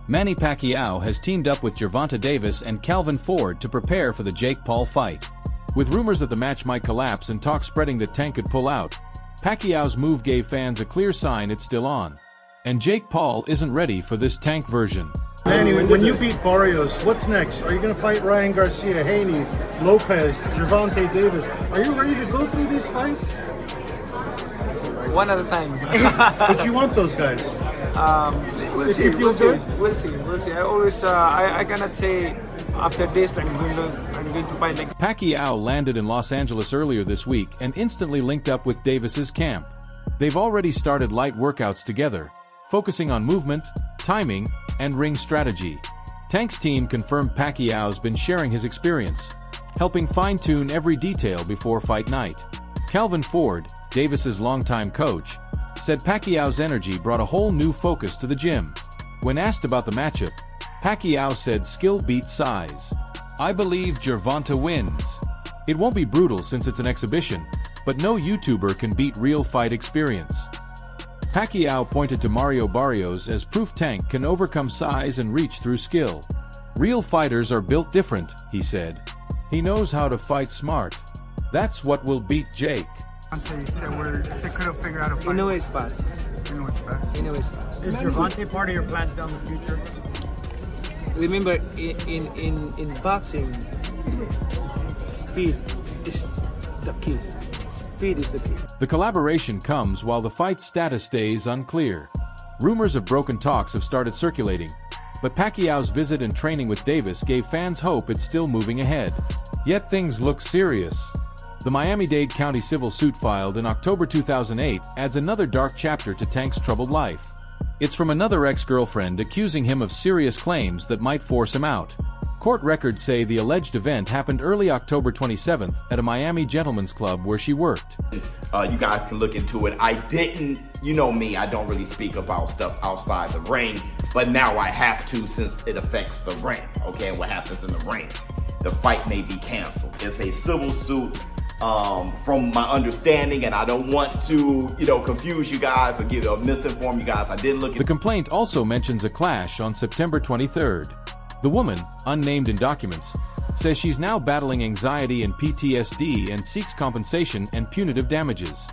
Manny Pacquiao has teamed up with Gervonta Davis and Calvin Ford to prepare for the Jake Paul fight. With rumors that the match might collapse and talk spreading that Tank could pull out, Pacquiao's move gave fans a clear sign it's still on. And Jake Paul isn't ready for this Tank version. Manny, when you beat Barrios, what's next? Are you going to fight Ryan Garcia, Haney, Lopez, Gervonta Davis? Are you ready to go through these fights? One at a time. But you want those guys? We'll see. We'll see. I always, I cannot say after this I'm going to fight like. Pacquiao landed in Los Angeles earlier this week and instantly linked up with Davis's camp. They've already started light workouts together, focusing on movement, timing, and ring strategy. Tank's team confirmed Pacquiao's been sharing his experience, helping fine-tune every detail before fight night. Calvin Ford, Davis's longtime coach, said Pacquiao's energy brought a whole new focus to the gym. When asked about the matchup, Pacquiao said skill beats size. I believe Gervonta wins. It won't be brutal since it's an exhibition, but no YouTuber can beat real fight experience. Pacquiao pointed to Mario Barrios as proof Tank can overcome size and reach through skill. Real fighters are built different, he said. He knows how to fight smart. That's what will beat Jake. They could have figured out a fight. You know it's fast. You know it's fast. You know it's fast. Is Gervonta part of your plans down the future? Remember, in boxing, speed is the key. Speed is the key. The collaboration comes while the fight's status stays unclear. Rumors of broken talks have started circulating, but Pacquiao's visit and training with Davis gave fans hope it's still moving ahead. Yet things look serious. The Miami-Dade County civil suit filed in October 2008 adds another dark chapter to Tank's troubled life. It's from another ex-girlfriend accusing him of serious claims that might force him out. Court records say the alleged event happened early October 27th at a Miami gentleman's club where she worked. You guys can look into it. I didn't, you know me, I don't really speak about stuff outside the ring, but now I have to since it affects the ring, okay, and what happens in the ring. The fight may be canceled. It's a civil suit. From my understanding, and I don't want to, confuse you guys or misinform you guys. I did look at the complaint also mentions a clash on September 23rd. The woman, unnamed in documents, says she's now battling anxiety and PTSD and seeks compensation and punitive damages.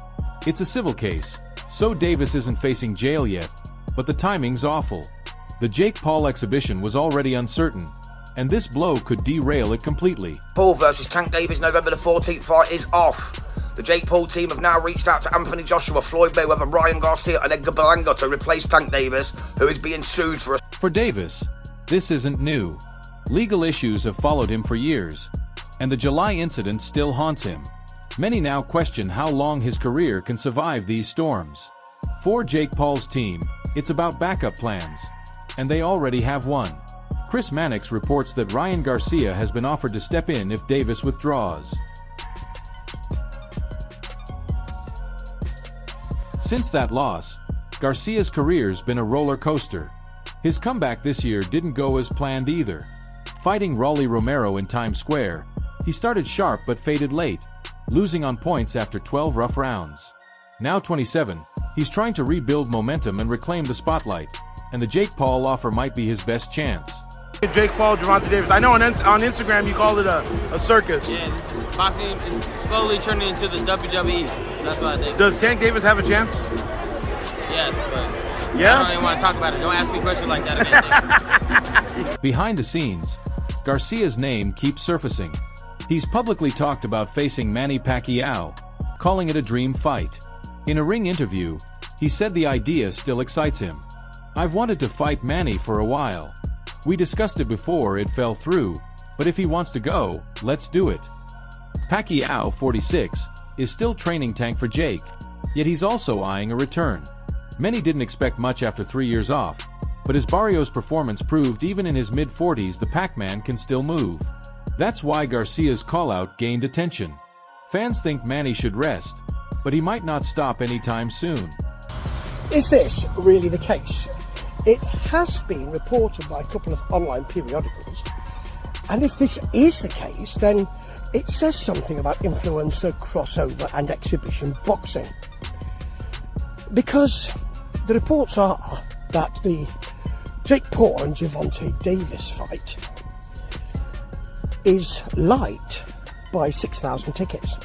It's a civil case, so Davis isn't facing jail yet, but the timing's awful. The Jake Paul exhibition was already uncertain, and this blow could derail it completely. Paul versus Tank Davis, November the 14th fight is off. The Jake Paul team have now reached out to Anthony Joshua, Floyd Mayweather, Ryan Garcia and Edgar Berlanga to replace Tank Davis, who is being sued for For Davis, this isn't new. Legal issues have followed him for years, and the July incident still haunts him. Many now question how long his career can survive these storms. For Jake Paul's team, it's about backup plans, and they already have one. Chris Mannix reports that Ryan Garcia has been offered to step in if Davis withdraws. Since that loss, Garcia's career's been a roller coaster. His comeback this year didn't go as planned either. Fighting Rolly Romero in Times Square, he started sharp but faded late, losing on points after 12 rough rounds. Now 27, he's trying to rebuild momentum and reclaim the spotlight, and the Jake Paul offer might be his best chance. Jake Paul, Gervonta Davis. I know on Instagram you called it a circus. Yeah, boxing is slowly turning into the WWE. That's what I think. Does Tank Davis have a chance? Yes, but yeah? I don't even want to talk about it. Don't ask me questions like that again. Behind the scenes, Garcia's name keeps surfacing. He's publicly talked about facing Manny Pacquiao, calling it a dream fight. In a ring interview, he said the idea still excites him. I've wanted to fight Manny for a while. We discussed it before it fell through, but if he wants to go, let's do it. Pacquiao, 46, is still training Tank for Jake, yet he's also eyeing a return. Many didn't expect much after 3 years off, but his Barrios performance proved even in his mid-40s the Pac-Man can still move. That's why Garcia's call-out gained attention. Fans think Manny should rest, but he might not stop anytime soon. Is this really the case? It has been reported by a couple of online periodicals And if this is the case, then it says something about influencer, crossover and exhibition boxing. Because the reports are that the Jake Paul and Gervonta Davis fight is light by 6,000 tickets.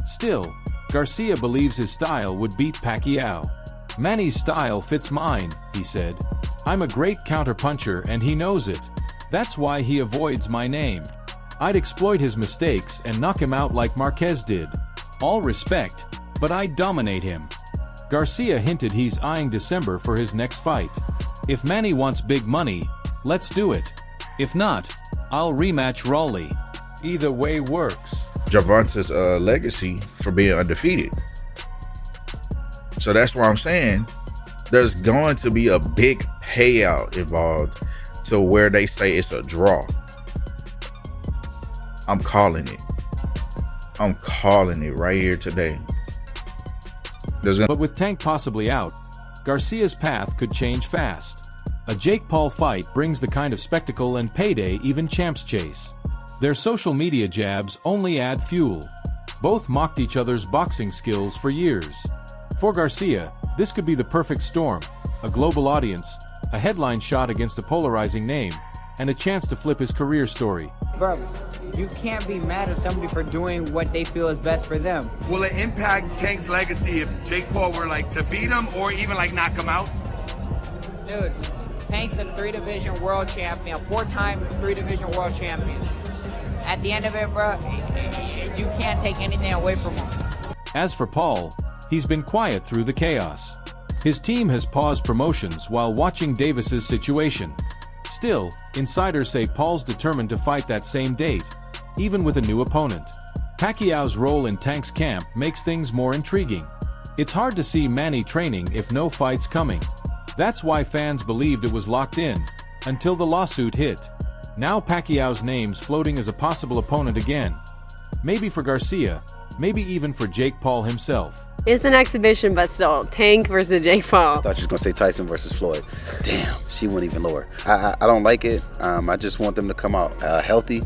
Still, Garcia believes his style would beat Pacquiao. Manny's style fits mine, he said. I'm a great counterpuncher and he knows it. That's why he avoids my name. I'd exploit his mistakes and knock him out like Marquez did. All respect, but I'd dominate him. Garcia hinted he's eyeing December for his next fight. If Manny wants big money, let's do it. If not, I'll rematch Raleigh. Either way works. Gervonta's legacy for being undefeated. So that's why I'm saying there's going to be a big payout involved to where they say it's a draw. I'm calling it. I'm calling it right here today. But with Tank possibly out, Garcia's path could change fast. A Jake Paul fight brings the kind of spectacle and payday even champs chase. Their social media jabs only add fuel. Both mocked each other's boxing skills for years. For Garcia, this could be the perfect storm: a global audience, a headline shot against a polarizing name, and a chance to flip his career story. Bro, you can't be mad at somebody for doing what they feel is best for them. Will it impact Tank's legacy if Jake Paul were like to beat him or even like knock him out? Dude, Tank's a 3-division world champion, 4-time 3-division world champion. At the end of it, bro, you can't take anything away from him. As for Paul, he's been quiet through the chaos. His team has paused promotions while watching Davis's situation. Still, insiders say Paul's determined to fight that same date, even with a new opponent. Pacquiao's role in Tank's camp makes things more intriguing. It's hard to see Manny training if no fight's coming. That's why fans believed it was locked in, until the lawsuit hit. Now Pacquiao's name's floating as a possible opponent again. Maybe for Garcia, maybe even for Jake Paul himself. It's an exhibition, but still, Tank versus Jake Paul. I thought she was going to say Tyson versus Floyd. Damn, she went even lower. I don't like it. I just want them to come out healthy.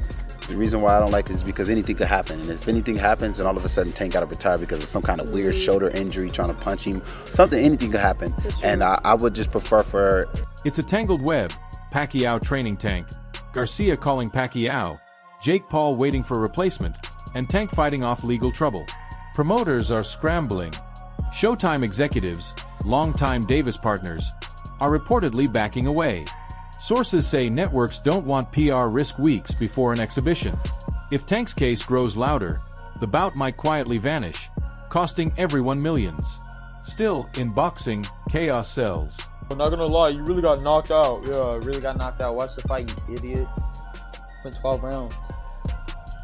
The reason why I don't like it is because anything could happen. And if anything happens and all of a sudden Tank got to retire because of some kind of weird shoulder injury, trying to punch him, anything could happen. And I would just prefer for... It's a tangled web. Pacquiao training Tank, Garcia calling Pacquiao, Jake Paul waiting for replacement, and Tank fighting off legal trouble. Promoters are scrambling. Showtime executives, longtime Davis partners, are reportedly backing away. Sources say networks don't want PR risk weeks before an exhibition. If Tank's case grows louder, the bout might quietly vanish, costing everyone millions. Still, in boxing, chaos sells. I'm not gonna lie, you really got knocked out. Yeah, I really got knocked out. Watch the fight, you idiot. Went 12 rounds.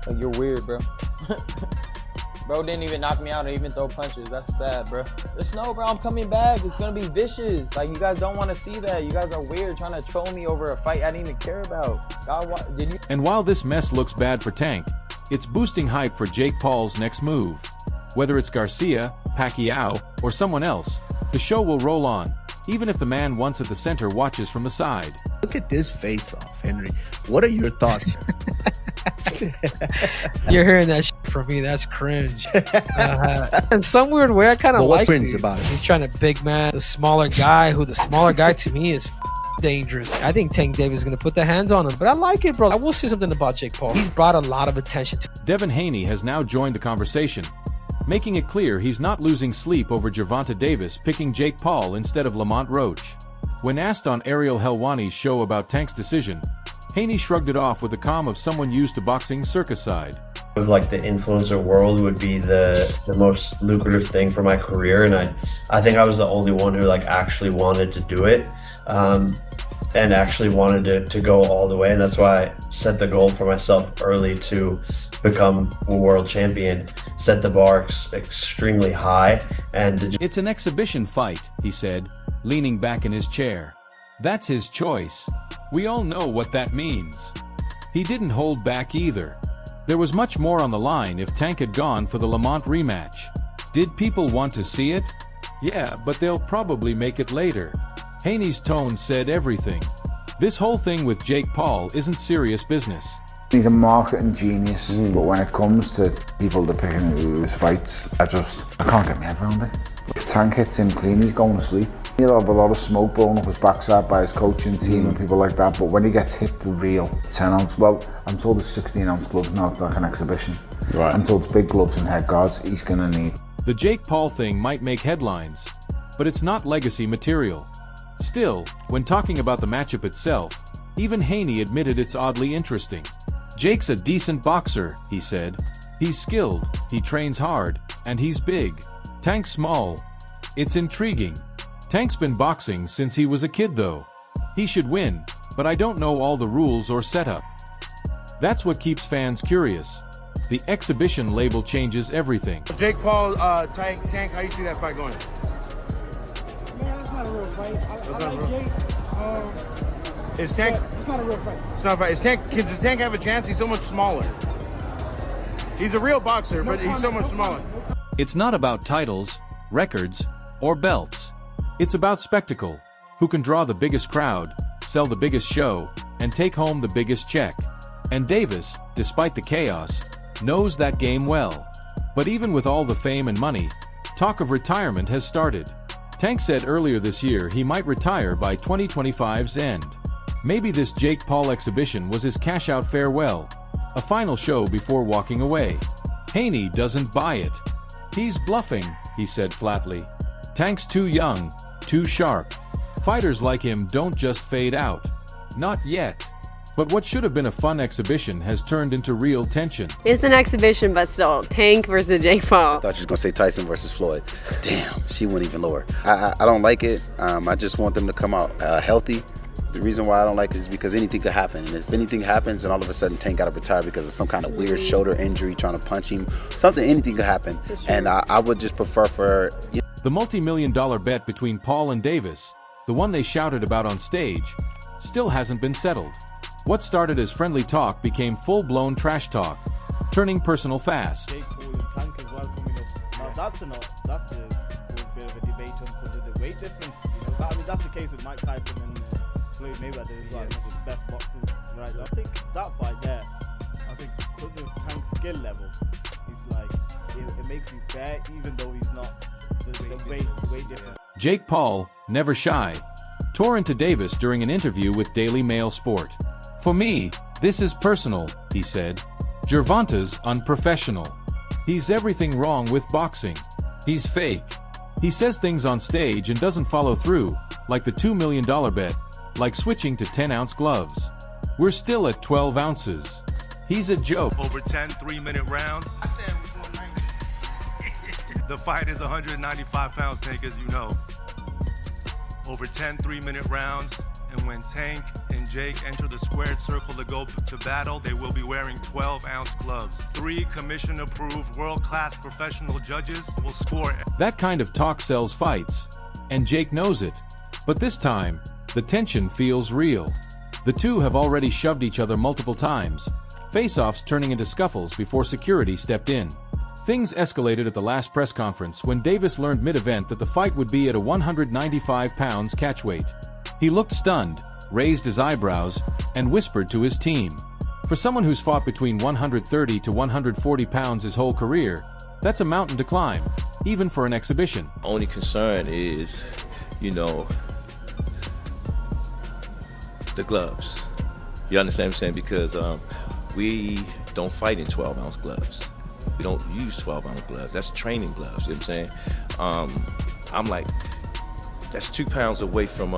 Like, you're weird, bro. Bro didn't even knock me out or even throw punches. That's sad, bro. Just know, bro, I'm coming back. It's gonna be vicious. Like, you guys don't want to see that. You guys are weird, trying to troll me over a fight I didn't even care about. God, did you? And while this mess looks bad for Tank, it's boosting hype for Jake Paul's next move. Whether it's Garcia, Pacquiao, or someone else, the show will roll on, even if the man once at the center watches from the side. Look at this face-off, Henry. What are your thoughts? You're hearing that shit from me. That's cringe. In some weird way, I kind of like cringe about it. He's trying to big man the smaller guy, who the smaller guy to me is dangerous. I think Tank Davis is going to put the hands on him, but I like it, bro. I will say something about Jake Paul. He's brought a lot of attention to Devin Haney has now joined the conversation, making it clear he's not losing sleep over Gervonta Davis picking Jake Paul instead of Lamont Roach. When asked on Ariel Helwani's show about Tank's decision, Haney shrugged it off with the calm of someone used to boxing's circus side. Like the influencer world would be the most lucrative thing for my career, and I think I was the only one who like actually wanted to do it, and actually wanted to go all the way, and that's why I set the goal for myself early to become a world champion, set the bar extremely high. And it's an exhibition fight, he said, leaning back in his chair. That's his choice. We all know what that means. He didn't hold back either. There was much more on the line if Tank had gone for the Lamont rematch. Did people want to see it? Yeah, but they'll probably make it later. Haney's tone said everything. This whole thing with Jake Paul isn't serious business. He's a marketing genius, but when it comes to people that pick his fights, I can't get my head around it. If Tank hits him clean, he's going to sleep. He'll have a lot of smoke blowing up his backside by his coaching team and people like that, but when he gets hit for real, 10 ounce, well, I'm told it's 16 ounce gloves now, it's like an exhibition. Right. I'm told it's big gloves and head guards he's gonna need. The Jake Paul thing might make headlines, but it's not legacy material. Still, when talking about the matchup itself, even Haney admitted it's oddly interesting. Jake's a decent boxer, he said. He's skilled, he trains hard, and he's big. Tank's small. It's intriguing. Tank's been boxing since he was a kid though. He should win, but I don't know all the rules or setup. That's what keeps fans curious. The exhibition label changes everything. Jake Paul, Tank, how you see that fight going? Man, that's not a real fight. I like Jake. Is Tank? It's not a real fight. It's not a fight. Does Tank have a chance? He's so much smaller. He's a real boxer, but he's so much smaller. It's not about titles, records, or belts. It's about spectacle. Who can draw the biggest crowd, sell the biggest show, and take home the biggest check. And Davis, despite the chaos, knows that game well. But even with all the fame and money, talk of retirement has started. Tank said earlier this year he might retire by 2025's end. Maybe this Jake Paul exhibition was his cash-out farewell, a final show before walking away. Haney doesn't buy it. He's bluffing, he said flatly. Tank's too young, too sharp. Fighters like him don't just fade out. Not yet. But what should have been a fun exhibition has turned into real tension. It's an exhibition, but still, Tank versus Jake Paul. I thought she was going to say Tyson versus Floyd. Damn, she went even lower. I don't like it. I just want them to come out healthy. The reason why I don't like it is because anything could happen. And if anything happens and all of a sudden Tank got to retire because of some kind of weird shoulder injury, trying to punch him, anything could happen. And I would just prefer for... The multi-million-dollar bet between Paul and Davis, the one they shouted about on stage, still hasn't been settled. What started as friendly talk became full-blown trash talk, turning personal fast. Jake Paul and Tank as well coming up. Now that's a bit of a debate because of the weight difference. You know, that's the case with Mike Tyson and Floyd Mayweather as well, the best boxers. Right, so I think that fight there, I think because of Tank's skill level, it's like it makes it fair, even though he's not the weight difference. Jake Paul, never shy, tore into Davis during an interview with Daily Mail Sport. For me, this is personal, he said. Gervonta's unprofessional. He's everything wrong with boxing. He's fake. He says things on stage and doesn't follow through, like the $2 million bet, like switching to 10-ounce gloves. We're still at 12 ounces. He's a joke. Over 10 3-minute rounds. The fight is 195 pounds, Tank, as you know. Over 10 3-minute rounds. And when Tank and Jake enter the squared circle to go to battle, they will be wearing 12-ounce gloves. 3 commission-approved, world-class professional judges will score. That kind of talk sells fights, and Jake knows it. But this time, the tension feels real. The two have already shoved each other multiple times, face-offs turning into scuffles before security stepped in. Things escalated at the last press conference when Davis learned mid-event that the fight would be at a 195 pounds catchweight. He looked stunned, raised his eyebrows, and whispered to his team. For someone who's fought between 130 to 140 pounds his whole career, that's a mountain to climb, even for an exhibition. Only concern is, the gloves. You understand what I'm saying? Because we don't fight in 12-ounce gloves. We don't use 12-ounce gloves. That's training gloves, you know what I'm saying? I'm like, that's 2 pounds away from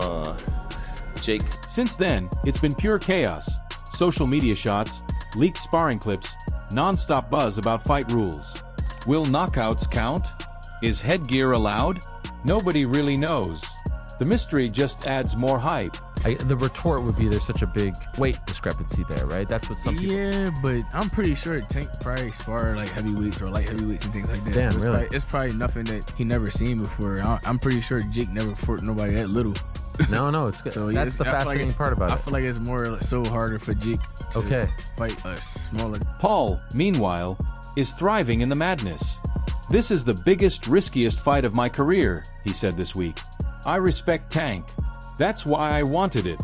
Jake. Since then, it's been pure chaos. Social media shots, leaked sparring clips, non-stop buzz about fight rules. Will knockouts count? Is headgear allowed? Nobody really knows. The mystery just adds more hype. The retort would be there's such a big weight discrepancy there, right? That's what some people... Yeah, but I'm pretty sure Tank probably spar like heavyweights or light heavyweights and things like that. Damn, so really? It's probably nothing that he never seen before. I'm pretty sure Jake never fought nobody that little. No, it's good. So that's the fascinating part about it. I feel like it's more so harder for Jake to fight a smaller. Paul, meanwhile, is thriving in the madness. This is the biggest, riskiest fight of my career, he said this week. I respect Tank. That's why I wanted it.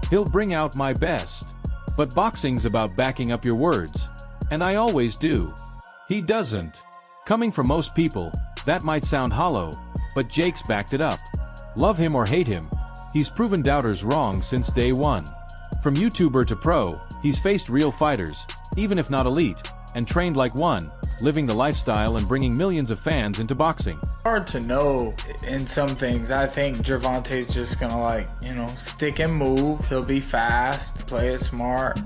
He'll bring out my best. But boxing's about backing up your words. And I always do. He doesn't. Coming from most people, that might sound hollow, but Jake's backed it up. Love him or hate him, he's proven doubters wrong since day one. From YouTuber to pro, he's faced real fighters, even if not elite, and trained like one, living the lifestyle and bringing millions of fans into boxing. Hard to know in some things. I think Gervonta's just gonna stick and move. He'll be fast, play it smart,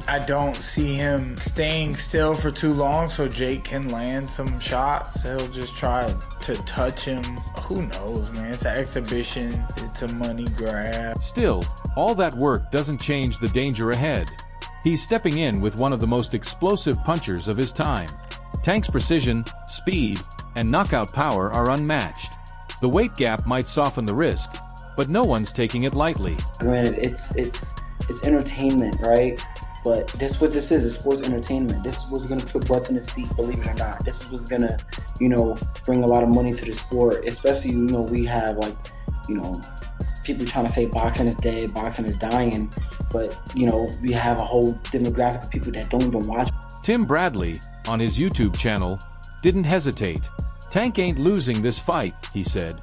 I don't see him staying still for too long so Jake can land some shots. He'll just try to touch him. Who knows, man? It's an exhibition. It's a money grab. Still, all that work doesn't change the danger ahead. He's stepping in with one of the most explosive punchers of his time. Tank's precision, speed, and knockout power are unmatched. The weight gap might soften the risk, but no one's taking it lightly. Granted, it's entertainment, right? But this what this is, it's sports entertainment. This is what's gonna put butts in the seat, believe it or not. This is what's gonna, bring a lot of money to the sport. Especially, we have people trying to say boxing is dead, boxing is dying, but we have a whole demographic of people that don't even watch. Tim Bradley, on his YouTube channel, didn't hesitate. Tank ain't losing this fight, he said.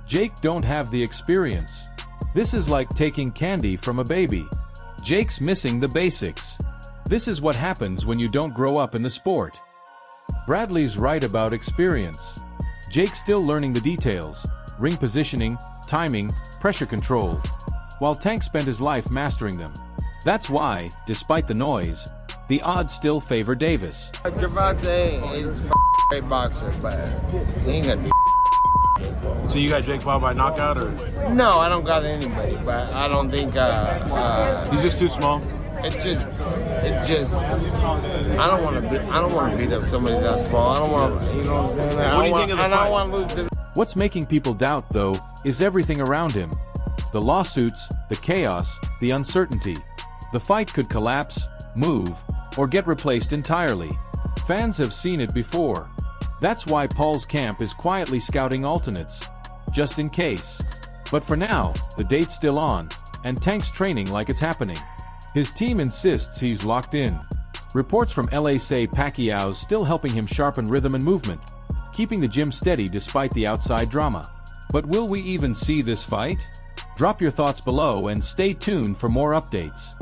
Jake don't have the experience. This is like taking candy from a baby. Jake's missing the basics. This is what happens when you don't grow up in the sport. Bradley's right about experience. Jake's still learning the details, ring positioning, timing, pressure control, while Tank spent his life mastering them. That's why, despite the noise, the odds still favor Davis. Gervonta is a great boxer, but he ain't gonna do. So you got Jake Paul by knockout, or? No, I don't got anybody, but I don't think. He's just too small. It just. I don't want to beat up somebody that small. I don't want to. You know what I'm saying? What do you think of the fight? I don't want to lose. What's making people doubt, though, is everything around him. The lawsuits, the chaos, the uncertainty. The fight could collapse, move, or get replaced entirely. Fans have seen it before. That's why Paul's camp is quietly scouting alternates, just in case. But for now, the date's still on, and Tank's training like it's happening. His team insists he's locked in. Reports from LA say Pacquiao's still helping him sharpen rhythm and movement, keeping the gym steady despite the outside drama. But will we even see this fight? Drop your thoughts below and stay tuned for more updates.